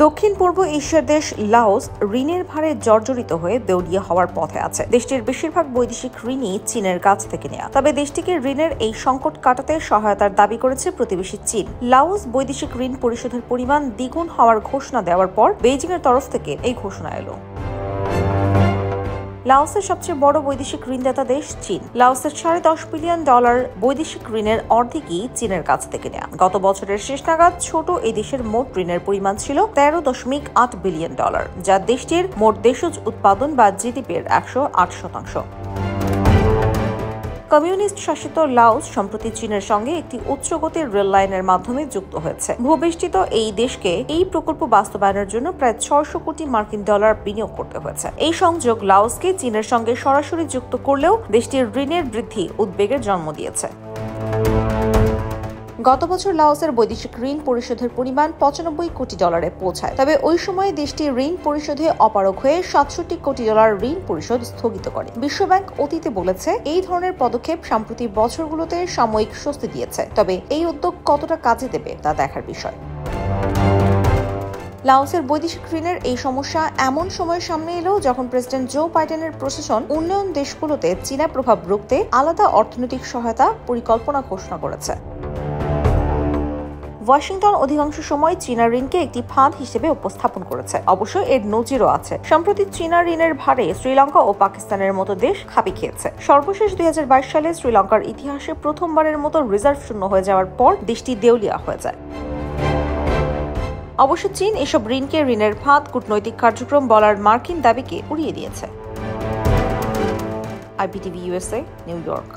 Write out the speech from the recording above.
দক্ষিণ পূর্ব এশিয়ার দেশ লাওস ঋণের ভারে জর্জরিত হয়ে দেউলিয়া হওয়ার পথে আছে। দেশটির বেশিরভাগ বৈদেশিক ঋণই চীনের কাছ থেকে নেওয়া। তবে দেশটিকে ঋণের এই সংকট কাটাতে সহায়তার দাবি করেছে প্রতিবেশী চীন। লাওস বৈদেশিক ঋণ পরিশোধের পরিমাণ দ্বিগুণ হওয়ার ঘোষণা দেওয়ার পর বেইজিং এর তরফ থেকে এই ঘোষণা এলো। লাওসের সবচেয়ে বড় বৈদেশিক ঋণদাতা দেশ চীন। লাওসের $10.5 বিলিয়ন বৈদেশিক ঋণের অর্ধেকই চীনের কাছ থেকে নেওয়া। গত বছরের শেষ নাগাদ ছোট এই দেশের মোট ঋণের পরিমাণ ছিল $13.8 বিলিয়ন, যা দেশটির মোট দেশজ উৎপাদন বা জিডিপির 108%। কমিউনিস্ট শাসিত লাওস সম্প্রতি চীনের সঙ্গে একটি উচ্চগতির রেল লাইনের মাধ্যমে যুক্ত হয়েছে। ভূবেষ্টিত এই দেশকে এই প্রকল্প বাস্তবায়নের জন্য প্রায় $600 কোটি বিনিয়োগ করতে হয়েছে। এই সংযোগ লাওসকে চীনের সঙ্গে সরাসরি যুক্ত করলেও দেশটির ঋণের বৃদ্ধি উদ্বেগের জন্ম দিয়েছে। গত বছর লাওসের বৈদেশিক ঋণ পরিশোধের পরিমাণ $95 কোটি পৌঁছায়। তবে ওই সময় দেশটি ঋণ পরিশোধে অপারগ হয়ে $67 কোটি ঋণ পরিশোধ স্থগিত করে। বিশ্বব্যাংক অতীতে বলেছে এই ধরনের পদক্ষেপ সাম্প্রতিক বছরগুলোতে সাময়িক স্বস্তি দিয়েছে। তবে এই উদ্যোগ কতটা কাজে দেবে তা দেখার বিষয়। লাওসের বৈদেশিক ঋণের এই সমস্যা এমন সময়ের সামনে এলো যখন প্রেসিডেন্ট জো বাইডেনের প্রশাসন উন্নয়ন দেশগুলোতে চীনা প্রভাব রুখতে আলাদা অর্থনৈতিক সহায়তা পরিকল্পনা ঘোষণা করেছে। ওয়াশিংটন অধিকাংশ সময় চীনা ঋণকে একটি ফাঁদ হিসেবে উপস্থাপন করেছে। অবশ্য এর নজিরও আছে। সম্প্রতি চীনা ঋণের ভারে শ্রীলঙ্কা ও পাকিস্তানের মতো দেশ খাপি খেয়েছে। সর্বশেষ 2022 সালে শ্রীলঙ্কার ইতিহাসে প্রথমবারের মতো রিজার্ভ শূন্য হয়ে যাওয়ার পর দেশটি দেউলিয়া হয়ে যায়। অবশ্য চীন এসব ঋণকে ঋণের ফাঁদ, কূটনৈতিক কার্যক্রম বলার মার্কিন দাবিকে উড়িয়ে দিয়েছে। IPTV USA, new York.